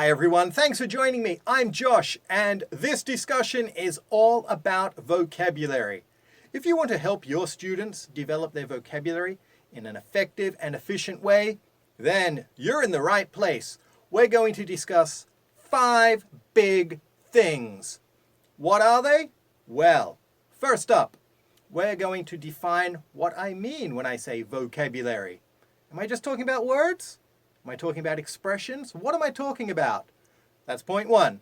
Hi everyone, thanks for joining me. I'm Josh, and this discussion is all about vocabulary. If you want to help your students develop their vocabulary in an effective and efficient way, then you're in the right place. We're going to discuss 5 big things. What are they? Well, first up, we're going to define what I mean when I say vocabulary. Am I just talking about words? Am I talking about expressions? What am I talking about? That's point 1.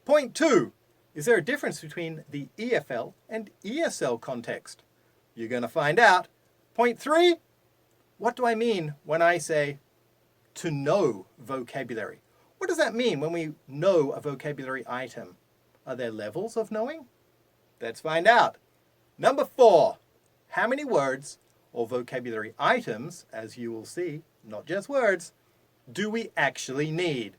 Point 2, is there a difference between the EFL and ESL context? You're going to find out. Point 3, what do I mean when I say to know vocabulary? What does that mean when we know a vocabulary item? Are there levels of knowing? Let's find out. Number 4, how many words or vocabulary items, as you will see, not just words, do we actually need?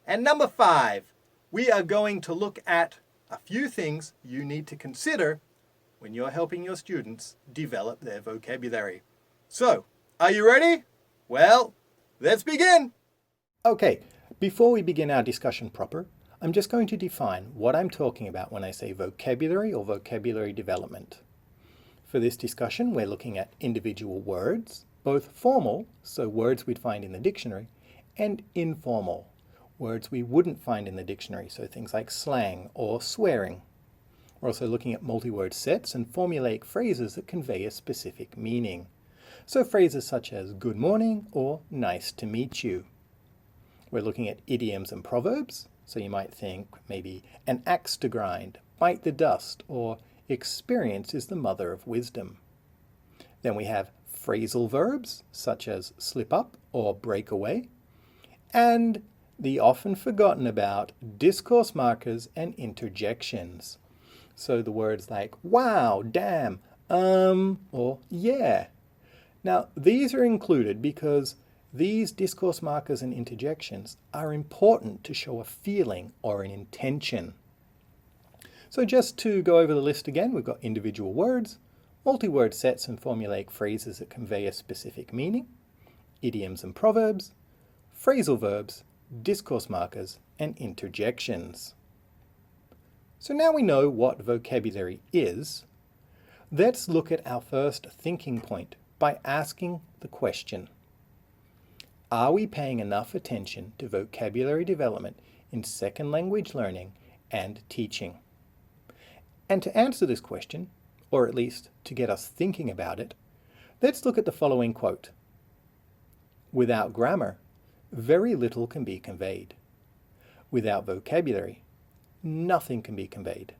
And number 5, we are going to look at a few things you need to consider when you're helping your students develop their vocabulary. So, are you ready? Well, let's begin. Okay, before we begin our discussion proper, I'm just going to define what I'm talking about when I say vocabulary or vocabulary development. For this discussion, we're looking at individual words, both formal, so words we'd find in the dictionary, and informal, words we wouldn't find in the dictionary, so things like slang or swearing. We're also looking at multi-word sets and formulaic phrases that convey a specific meaning. So phrases such as good morning or nice to meet you. We're looking at idioms and proverbs, so you might think maybe an axe to grind, bite the dust, or experience is the mother of wisdom. Then we have phrasal verbs such as slip up or break away, and the often forgotten about discourse markers and interjections. So the words like wow, damn, or yeah. Now these are included because these discourse markers and interjections are important to show a feeling or an intention. So just to go over the list again, we've got individual words, multi-word sets and formulaic phrases that convey a specific meaning, idioms and proverbs, phrasal verbs, discourse markers, and interjections. So now we know what vocabulary is, let's look at our first thinking point by asking the question, are we paying enough attention to vocabulary development in second language learning and teaching? And to answer this question, or at least to get us thinking about it, let's look at the following quote. Without grammar, very little can be conveyed. Without vocabulary, nothing can be conveyed.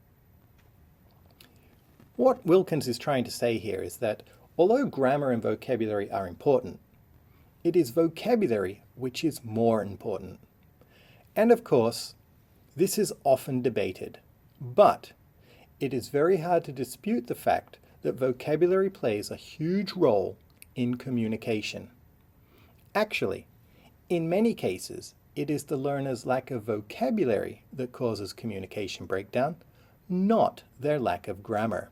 What Wilkins is trying to say here is that although grammar and vocabulary are important, it is vocabulary which is more important. And of course, this is often debated, but it is very hard to dispute the fact that vocabulary plays a huge role in communication. Actually, in many cases, it is the learner's lack of vocabulary that causes communication breakdown, not their lack of grammar.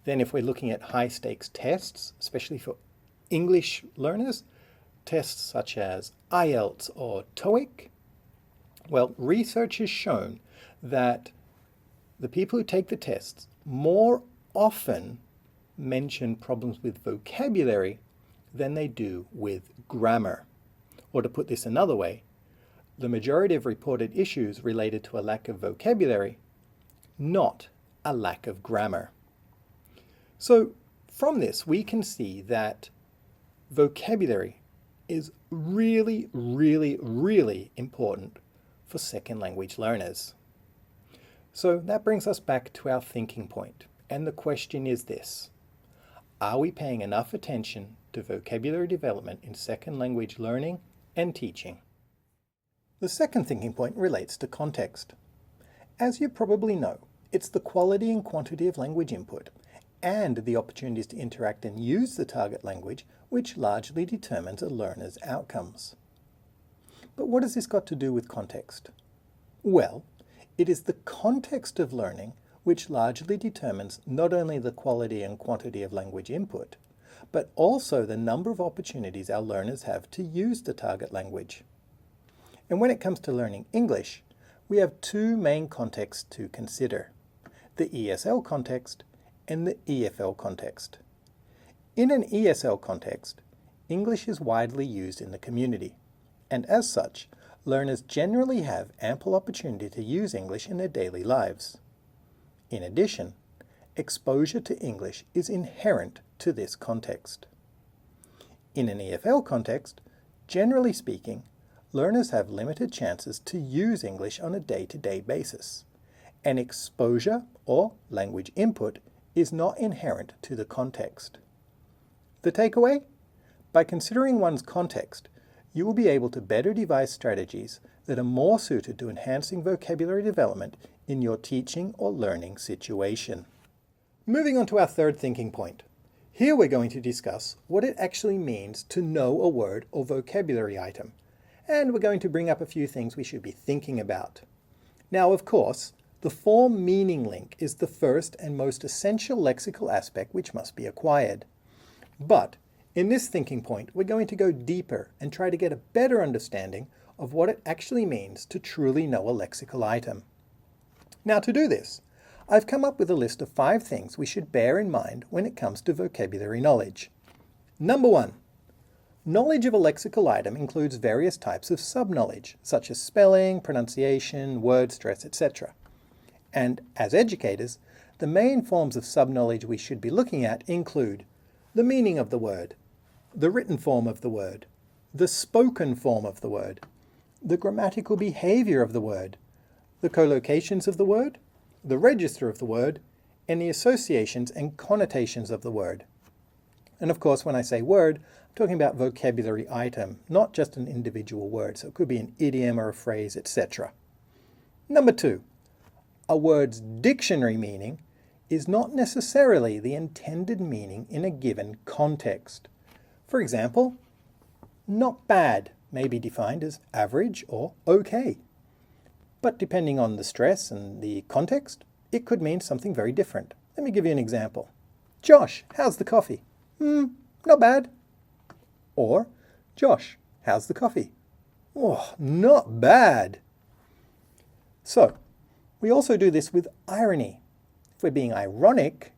Then if we're looking at high-stakes tests, especially for English learners, tests such as IELTS or TOEIC, well, research has shown that the people who take the tests more often mention problems with vocabulary than they do with grammar. Or to put this another way, the majority of reported issues related to a lack of vocabulary, not a lack of grammar. So from this, we can see that vocabulary is really, really, really important for second language learners. So that brings us back to our thinking point. And the question is this: are we paying enough attention to vocabulary development in second language learning and teaching? The second thinking point relates to context. As you probably know, it's the quality and quantity of language input and the opportunities to interact and use the target language which largely determines a learner's outcomes. But what has this got to do with context? Well, it is the context of learning which largely determines not only the quality and quantity of language input, but also the number of opportunities our learners have to use the target language. And when it comes to learning English, we have two main contexts to consider: the ESL context and the EFL context. In an ESL context, English is widely used in the community, and as such, learners generally have ample opportunity to use English in their daily lives. In addition, exposure to English is inherent to this context. In an EFL context, generally speaking, learners have limited chances to use English on a day-to-day basis, and exposure or language input is not inherent to the context. The takeaway? By considering one's context, you will be able to better devise strategies that are more suited to enhancing vocabulary development in your teaching or learning situation. Moving on to our third thinking point. Here we're going to discuss what it actually means to know a word or vocabulary item, and we're going to bring up a few things we should be thinking about. Now, of course, the form-meaning link is the first and most essential lexical aspect which must be acquired. But in this thinking point, we're going to go deeper and try to get a better understanding of what it actually means to truly know a lexical item. Now, to do this, I've come up with a list of 5 things we should bear in mind when it comes to vocabulary knowledge. Number 1. Knowledge of a lexical item includes various types of sub-knowledge, such as spelling, pronunciation, word stress, etc. And as educators, the main forms of sub-knowledge we should be looking at include the meaning of the word, the written form of the word, the spoken form of the word, the grammatical behavior of the word, the collocations of the word, the register of the word, and the associations and connotations of the word. And of course, when I say word, I'm talking about vocabulary item, not just an individual word. So it could be an idiom or a phrase, etc. Number 2, a word's dictionary meaning is not necessarily the intended meaning in a given context. For example, not bad may be defined as average or okay. But depending on the stress and the context, it could mean something very different. Let me give you an example. Josh, how's the coffee? Not bad. Or, Josh, how's the coffee? Oh, not bad. So, we also do this with irony. If we're being ironic,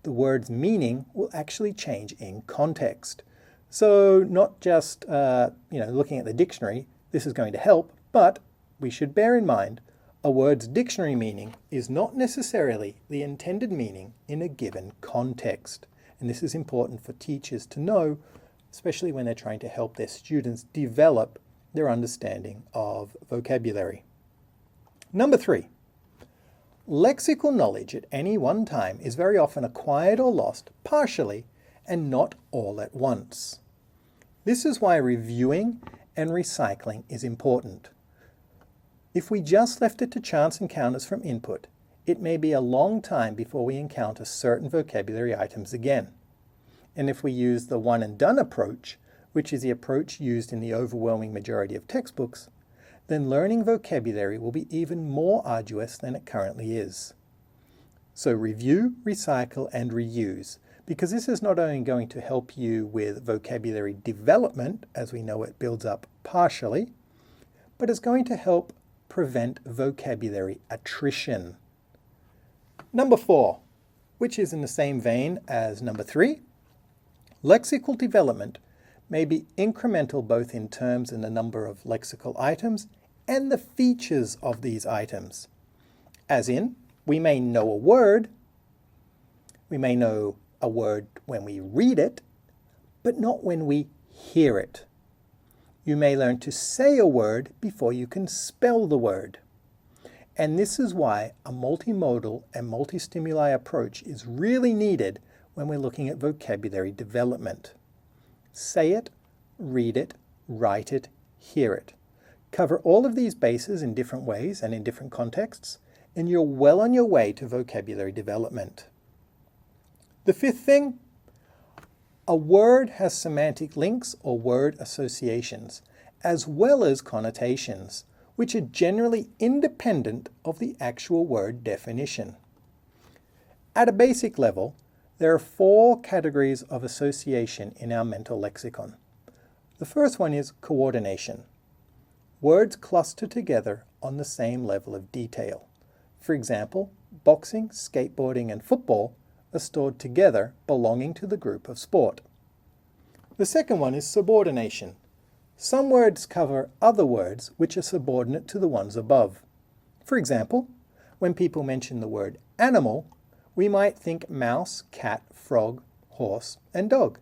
the word's meaning will actually change in context. So not just looking at the dictionary, this is going to help, but we should bear in mind a word's dictionary meaning is not necessarily the intended meaning in a given context. And this is important for teachers to know, especially when they're trying to help their students develop their understanding of vocabulary. Number 3. Lexical knowledge at any one time is very often acquired or lost partially and not all at once. This is why reviewing and recycling is important. If we just left it to chance encounters from input, it may be a long time before we encounter certain vocabulary items again. And if we use the one and done approach, which is the approach used in the overwhelming majority of textbooks, then learning vocabulary will be even more arduous than it currently is. So review, recycle, and reuse, because this is not only going to help you with vocabulary development, as we know it builds up partially, but it's going to help prevent vocabulary attrition. Number 4, which is in the same vein as number 3, lexical development may be incremental both in terms and the number of lexical items and the features of these items. As in, we may know a word when we read it, but not when we hear it. You may learn to say a word before you can spell the word. And this is why a multimodal and multi-stimuli approach is really needed when we're looking at vocabulary development. Say it, read it, write it, hear it. Cover all of these bases in different ways and in different contexts, and you're well on your way to vocabulary development. The 5th thing, a word has semantic links or word associations, as well as connotations, which are generally independent of the actual word definition. At a basic level, there are 4 categories of association in our mental lexicon. The first one is coordination. words cluster together on the same level of detail. For example, boxing, skateboarding, and football are stored together belonging to the group of sport. The second one is subordination. Some words cover other words which are subordinate to the ones above. For example, when people mention the word animal, we might think mouse, cat, frog, horse, and dog.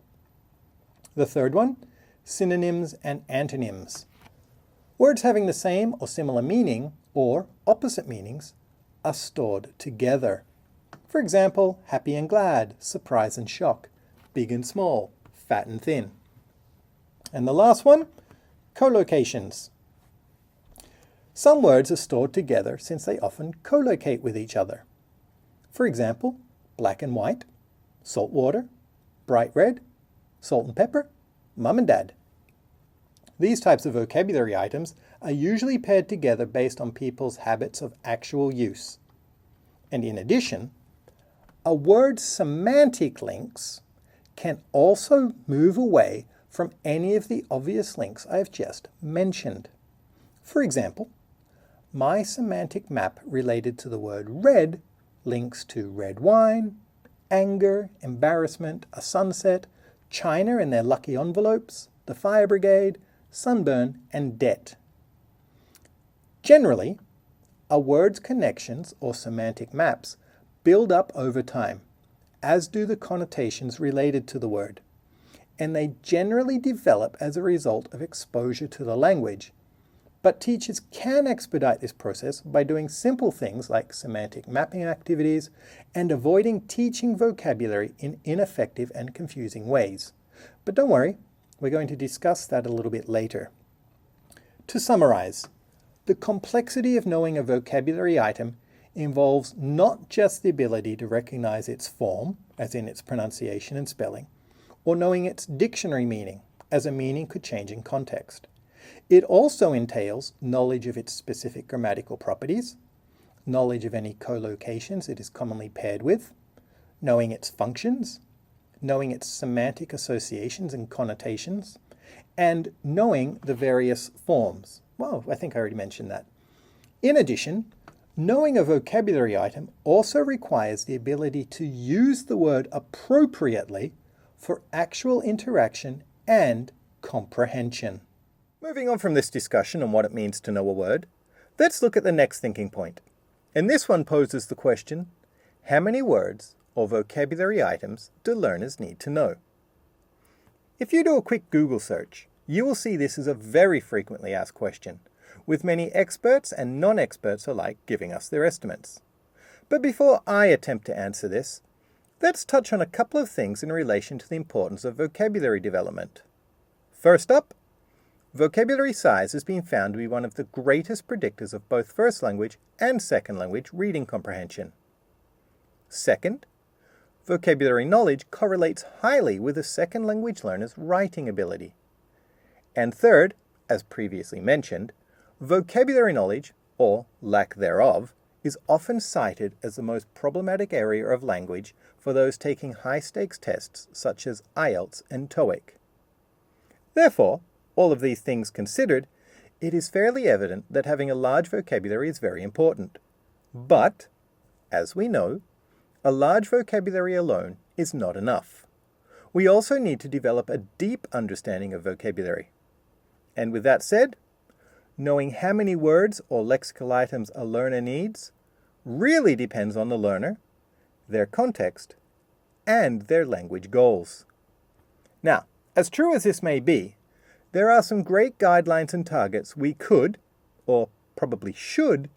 The third one, synonyms and antonyms. Words having the same or similar meaning or opposite meanings are stored together. For example, happy and glad, surprise and shock, big and small, fat and thin. And the last one, collocations. Some words are stored together since they often collocate with each other. For example, black and white, salt water, bright red, salt and pepper, mum and dad. These types of vocabulary items are usually paired together based on people's habits of actual use. And in addition, a word's semantic links can also move away from any of the obvious links I have just mentioned. For example, my semantic map related to the word red links to red wine, anger, embarrassment, a sunset, China and their lucky envelopes, the fire brigade, sunburn, and debt. Generally, a word's connections or semantic maps build up over time, as do the connotations related to the word, and they generally develop as a result of exposure to the language. But teachers can expedite this process by doing simple things like semantic mapping activities and avoiding teaching vocabulary in ineffective and confusing ways. But don't worry, we're going to discuss that a little bit later. To summarize, the complexity of knowing a vocabulary item involves not just the ability to recognize its form, as in its pronunciation and spelling, or knowing its dictionary meaning, as a meaning could change in context. It also entails knowledge of its specific grammatical properties, knowledge of any collocations it is commonly paired with, knowing its functions, knowing its semantic associations and connotations, and knowing the various forms. Well, I think I already mentioned that. In addition, knowing a vocabulary item also requires the ability to use the word appropriately for actual interaction and comprehension. Moving on from this discussion on what it means to know a word, let's look at the next thinking point. And this one poses the question, how many words or vocabulary items do learners need to know? If you do a quick Google search, you will see this is a very frequently asked question, with many experts and non-experts alike giving us their estimates. But before I attempt to answer this, let's touch on a couple of things in relation to the importance of vocabulary development. First up, vocabulary size has been found to be one of the greatest predictors of both first language and second language reading comprehension. Second, vocabulary knowledge correlates highly with a second language learner's writing ability. And third, as previously mentioned, vocabulary knowledge, or lack thereof, is often cited as the most problematic area of language for those taking high-stakes tests such as IELTS and TOEIC. Therefore, all of these things considered, it is fairly evident that having a large vocabulary is very important. But, as we know, a large vocabulary alone is not enough. We also need to develop a deep understanding of vocabulary. And with that said, knowing how many words or lexical items a learner needs really depends on the learner, their context, and their language goals. Now, as true as this may be, there are some great guidelines and targets we could, or probably should,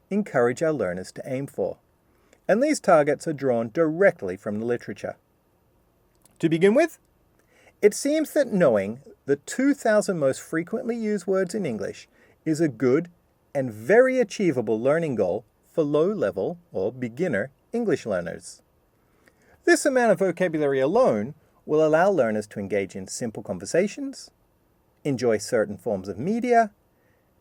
encourage our learners to aim for. And these targets are drawn directly from the literature. To begin with, it seems that knowing the 2,000 most frequently used words in English is a good and very achievable learning goal for low-level or beginner English learners. This amount of vocabulary alone will allow learners to engage in simple conversations, enjoy certain forms of media,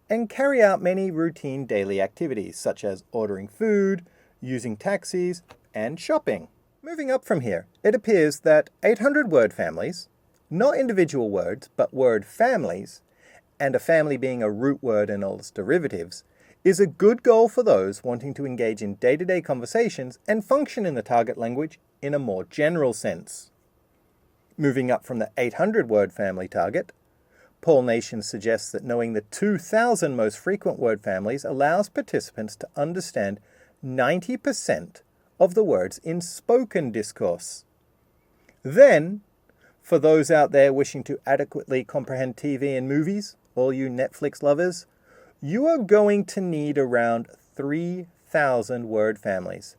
and carry out many routine daily activities such as ordering food, using taxis, and shopping. Moving up from here, it appears that 800 word families, not individual words, but word families, and a family being a root word and all its derivatives, is a good goal for those wanting to engage in day-to-day conversations and function in the target language in a more general sense. Moving up from the 800-word family target, Paul Nation suggests that knowing the 2,000 most frequent word families allows participants to understand 90% of the words in spoken discourse. Then, for those out there wishing to adequately comprehend TV and movies, all you Netflix lovers, you are going to need around 3,000 word families.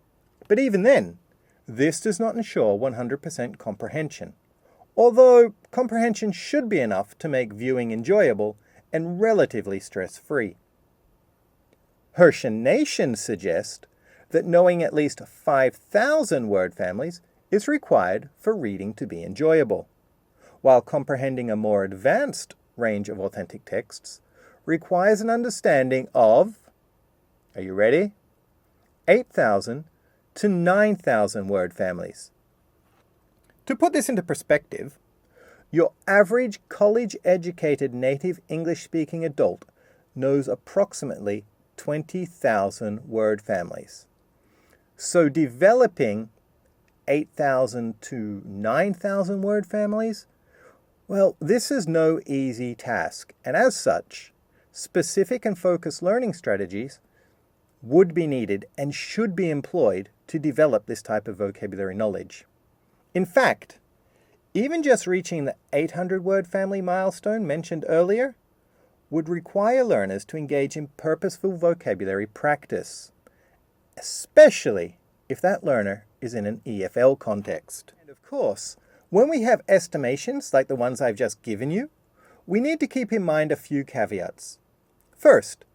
But even then, this does not ensure 100% comprehension, although comprehension should be enough to make viewing enjoyable and relatively stress-free. Nation suggests that knowing at least 5,000 word families is required for reading to be enjoyable, while comprehending a more advanced range of authentic texts requires an understanding of, are you ready? 8,000 to 9,000 word families. To put this into perspective, your average college-educated native English-speaking adult knows approximately 20,000 word families. So developing 8,000 to 9,000 word families, well, this is no easy task, and as such, specific and focused learning strategies would be needed and should be employed to develop this type of vocabulary knowledge. In fact, even just reaching the 800-word family milestone mentioned earlier would require learners to engage in purposeful vocabulary practice, especially if that learner is in an EFL context. And of course, when we have estimations like the ones I've just given you, we need to keep in mind a few caveats. First,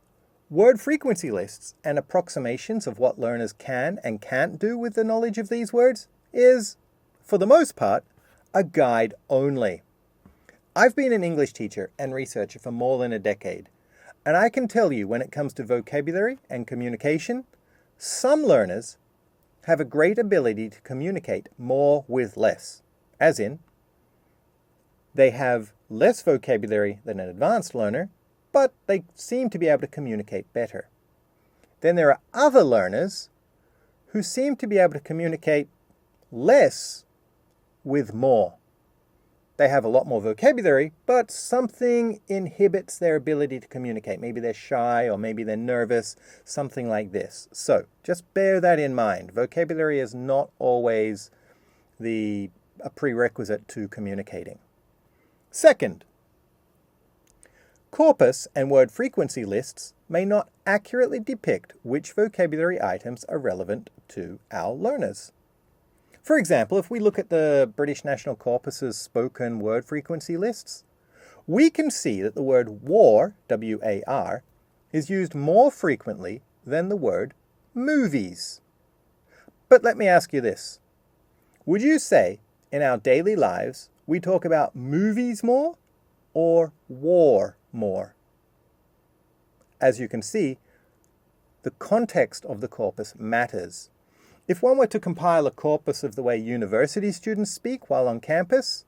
word frequency lists and approximations of what learners can and can't do with the knowledge of these words is, for the most part, a guide only. I've been an English teacher and researcher for more than a decade, and I can tell you when it comes to vocabulary and communication, some learners have a great ability to communicate more with less, as in, they have less vocabulary than an advanced learner, but they seem to be able to communicate better. Then there are other learners who seem to be able to communicate less with more. They have a lot more vocabulary, but something inhibits their ability to communicate. Maybe they're shy or maybe they're nervous, something like this. So just bear that in mind. Vocabulary is not always a prerequisite to communicating. Second, corpus and word frequency lists may not accurately depict which vocabulary items are relevant to our learners. For example, if we look at the British National Corpus's spoken word frequency lists, we can see that the word war, W-A-R, is used more frequently than the word movies. But let me ask you this. Would you say in our daily lives we talk about movies more or war more? As you can see, the context of the corpus matters. If one were to compile a corpus of the way university students speak while on campus,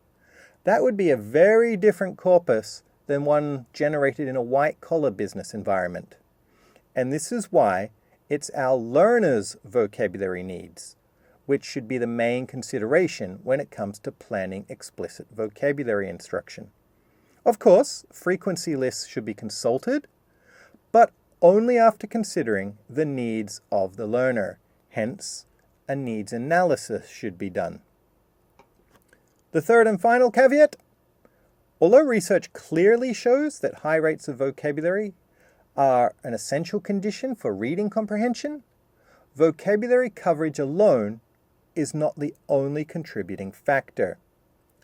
that would be a very different corpus than one generated in a white-collar business environment. And this is why it's our learners' vocabulary needs, which should be the main consideration when it comes to planning explicit vocabulary instruction. Of course, frequency lists should be consulted, but only after considering the needs of the learner. Hence, a needs analysis should be done. The third and final caveat, although research clearly shows that high rates of vocabulary are an essential condition for reading comprehension, vocabulary coverage alone is not the only contributing factor.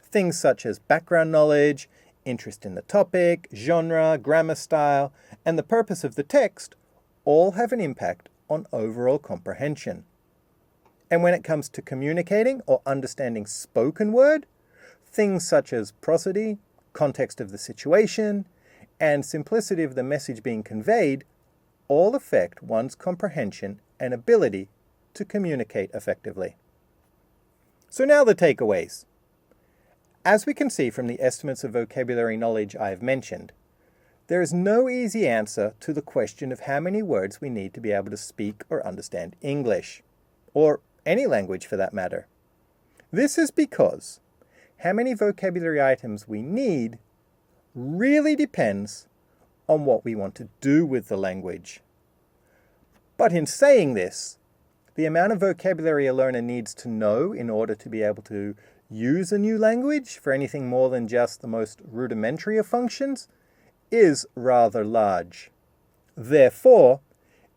Things such as background knowledge, interest in the topic, genre, grammar style, and the purpose of the text all have an impact on overall comprehension. And when it comes to communicating or understanding spoken word, things such as prosody, context of the situation, and simplicity of the message being conveyed all affect one's comprehension and ability to communicate effectively. So now the takeaways. As we can see from the estimates of vocabulary knowledge I have mentioned, There is no easy answer to the question of how many words we need to be able to speak or understand English, or any language for that matter. This is because how many vocabulary items we need really depends on what we want to do with the language. But in saying this, the amount of vocabulary a learner needs to know in order to be able to use a new language for anything more than just the most rudimentary of functions is rather large. Therefore,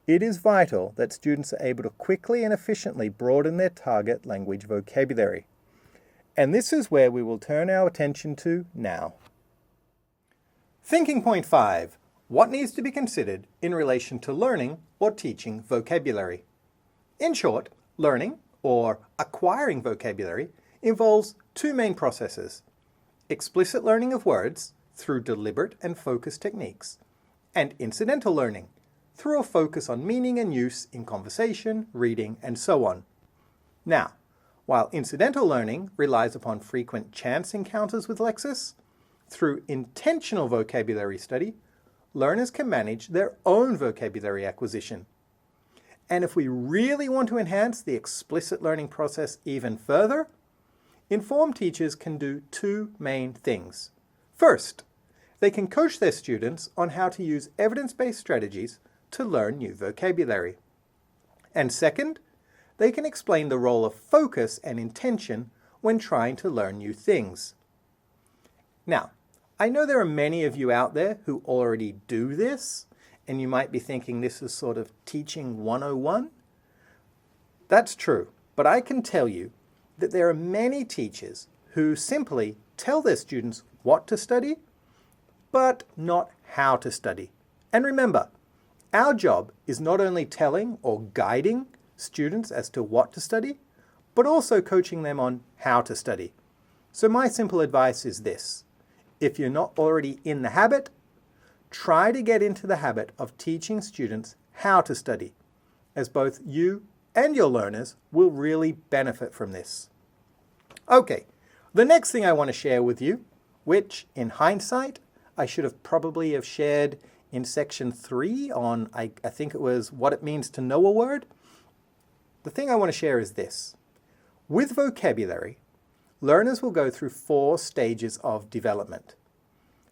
it is vital that students are able to quickly and efficiently broaden their target language vocabulary. And this is where we will turn our attention to now. Thinking point 5. What needs to be considered in relation to learning or teaching vocabulary? In short, learning or acquiring vocabulary involves two main processes: explicit learning of words through deliberate and focused techniques, and incidental learning through a focus on meaning and use in conversation, reading, and so on. Now, while incidental learning relies upon frequent chance encounters with lexis, through intentional vocabulary study, learners can manage their own vocabulary acquisition. And if we really want to enhance the explicit learning process even further, informed teachers can do two main things. First, they can coach their students on how to use evidence-based strategies to learn new vocabulary. And second, they can explain the role of focus and intention when trying to learn new things. Now, I know there are many of you out there who already do this, and you might be thinking this is sort of teaching 101. That's true, but I can tell you that there are many teachers who simply tell their students what to study, but not how to study. And remember, our job is not only telling or guiding students as to what to study, but also coaching them on how to study. So my simple advice is this: if you're not already in the habit, try to get into the habit of teaching students how to study, as both you and your learners will really benefit from this. Okay, the next thing I want to share with you, which in hindsight, I should have probably have shared in section 3 on, I think it was what it means to know a word. The thing I want to share is this. With vocabulary, learners will go through 4 stages of development.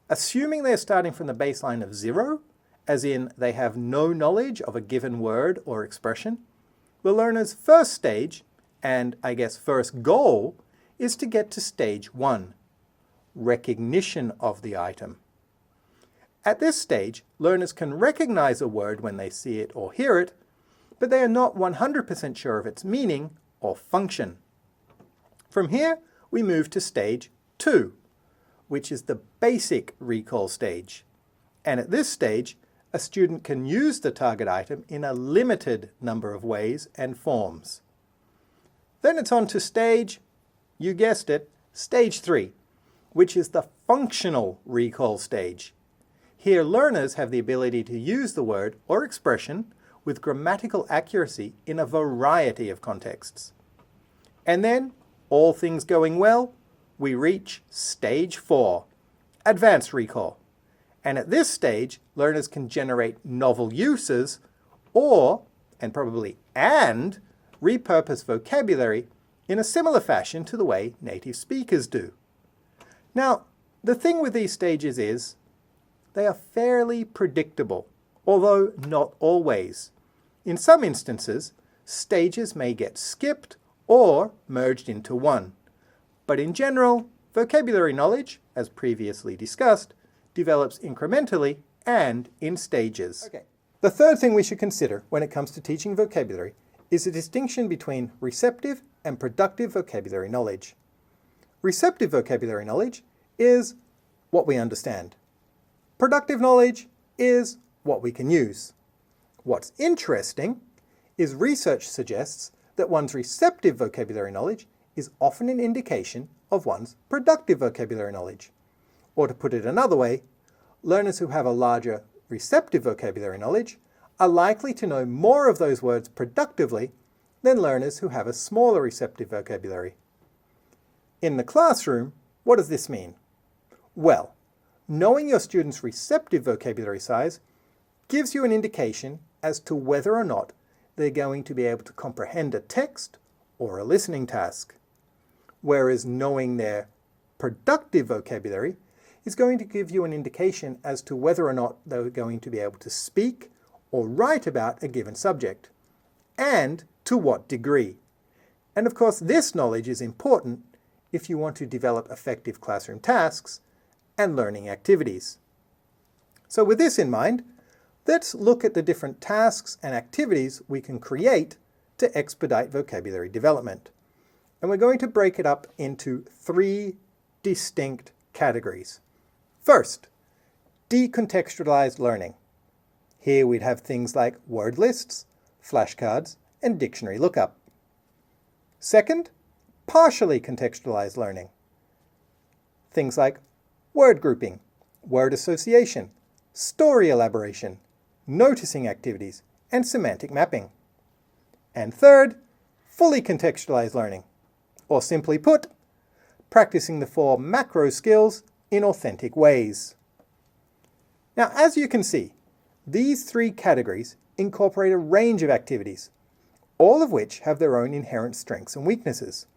Assuming they're starting from the baseline of 0, as in they have no knowledge of a given word or expression, the learner's first stage, and I guess first goal, is to get to stage 1, recognition of the item. At this stage, learners can recognize a word when they see it or hear it, but they are not 100% sure of its meaning or function. From here, we move to stage 2, which is the basic recall stage. And at this stage, a student can use the target item in a limited number of ways and forms. Then it's on to stage, you guessed it, stage 3, which is the functional recall stage. Here, learners have the ability to use the word or expression with grammatical accuracy in a variety of contexts. And then, all things going well, we reach stage 4, advanced recall. And at this stage, learners can generate novel uses or, and probably and, repurpose vocabulary in a similar fashion to the way native speakers do. Now, the thing with these stages is they are fairly predictable, although not always. In some instances, stages may get skipped or merged into one. But in general, vocabulary knowledge, as previously discussed, develops incrementally and in stages. Okay. The third thing we should consider when it comes to teaching vocabulary is the distinction between receptive and productive vocabulary knowledge. Receptive vocabulary knowledge is what we understand. Productive knowledge is what we can use. What's interesting is research suggests that one's receptive vocabulary knowledge is often an indication of one's productive vocabulary knowledge. Or to put it another way, learners who have a larger receptive vocabulary knowledge are likely to know more of those words productively than learners who have a smaller receptive vocabulary. In the classroom, what does this mean? Well, Knowing your students' receptive vocabulary size gives you an indication as to whether or not they're going to be able to comprehend a text or a listening task. Whereas knowing their productive vocabulary is going to give you an indication as to whether or not they're going to be able to speak or write about a given subject, and to what degree. And of course, this knowledge is important if you want to develop effective classroom tasks and learning activities. So with this in mind, let's look at the different tasks and activities we can create to expedite vocabulary development. And we're going to break it up into 3 distinct categories. First, decontextualized learning. Here we'd have things like word lists, flashcards, and dictionary lookup. Second, partially contextualized learning. Things like word grouping, word association, story elaboration, noticing activities, and semantic mapping. And third, fully contextualized learning, or simply put, practicing the 4 macro skills in authentic ways. Now, as you can see, these 3 categories incorporate a range of activities, all of which have their own inherent strengths and weaknesses,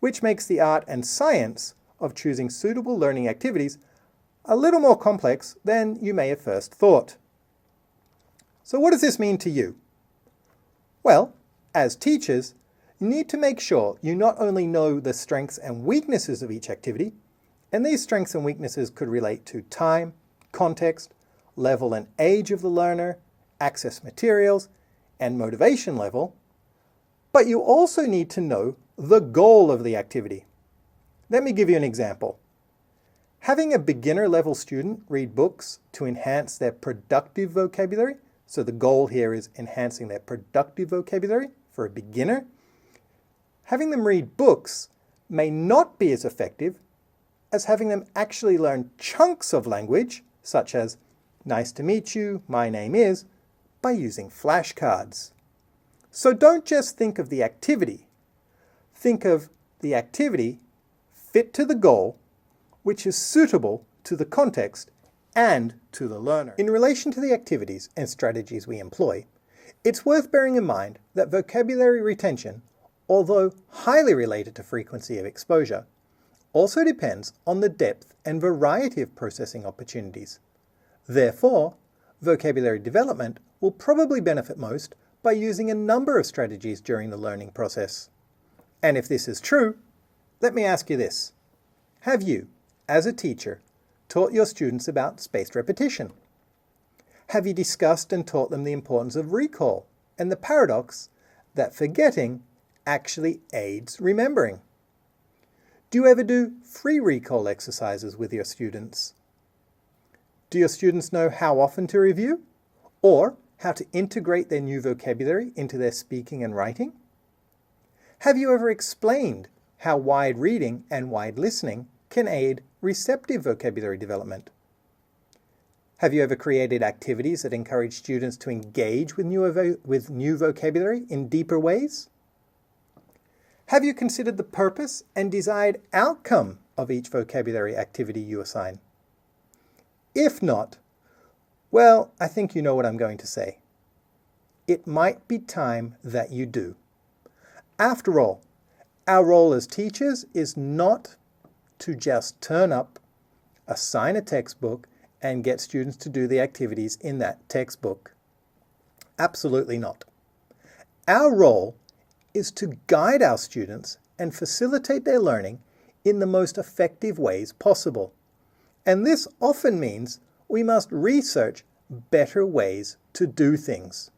which makes the art and science of choosing suitable learning activities a little more complex than you may have first thought. So what does this mean to you? Well, as teachers, you need to make sure you not only know the strengths and weaknesses of each activity, and these strengths and weaknesses could relate to time, context, level and age of the learner, access materials, and motivation level, but you also need to know the goal of the activity. Let me give you an example. Having a beginner level student read books to enhance their productive vocabulary, so the goal here is enhancing their productive vocabulary for a beginner, having them read books may not be as effective as having them actually learn chunks of language, such as "nice to meet you, my name is," by using flashcards. So don't just think of the activity. Think of the activity fit to the goal, which is suitable to the context and to the learner. In relation to the activities and strategies we employ, it's worth bearing in mind that vocabulary retention, although highly related to frequency of exposure, also depends on the depth and variety of processing opportunities. Therefore, vocabulary development will probably benefit most by using a number of strategies during the learning process. And if this is true, let me ask you this. Have you, as a teacher, taught your students about spaced repetition? Have you discussed and taught them the importance of recall and the paradox that forgetting actually aids remembering? Do you ever do free recall exercises with your students? Do your students know how often to review, or how to integrate their new vocabulary into their speaking and writing? Have you ever explained how wide reading and wide listening can aid receptive vocabulary development? Have you ever created activities that encourage students to engage with new vocabulary in deeper ways? Have you considered the purpose and desired outcome of each vocabulary activity you assign? If not, well, I think you know what I'm going to say. It might be time that you do. After all, our role as teachers is not to just turn up, assign a textbook, and get students to do the activities in that textbook. Absolutely not. Our role is to guide our students and facilitate their learning in the most effective ways possible. And this often means we must research better ways to do things,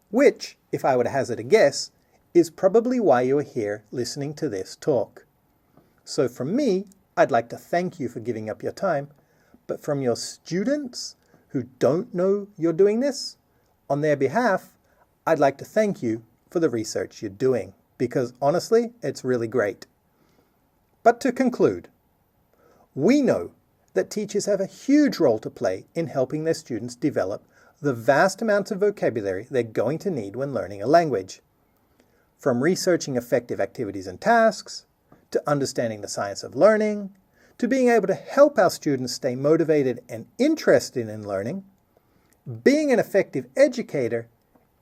which, if I were to hazard a guess, is probably why you are here listening to this talk. So from me, I'd like to thank you for giving up your time, but from your students who don't know you're doing this, on their behalf, I'd like to thank you for the research you're doing, because honestly, it's really great. But to conclude, we know that teachers have a huge role to play in helping their students develop the vast amounts of vocabulary they're going to need when learning a language. From researching effective activities and tasks, to understanding the science of learning, to being able to help our students stay motivated and interested in learning, being an effective educator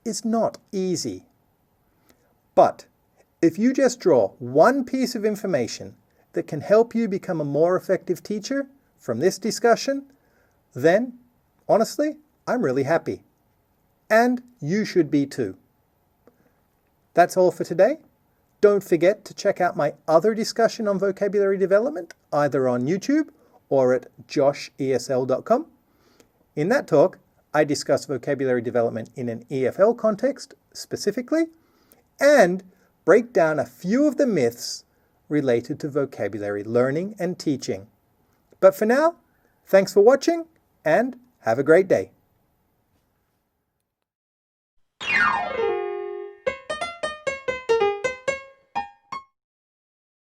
is not easy. But if you just draw one piece of information that can help you become a more effective teacher from this discussion, then, honestly, I'm really happy. And you should be too. That's all for today. Don't forget to check out my other discussion on vocabulary development, either on YouTube or at JoshEsl.com. In that talk, I discuss vocabulary development in an EFL context specifically, and break down a few of the myths related to vocabulary learning and teaching. But for now, thanks for watching and have a great day.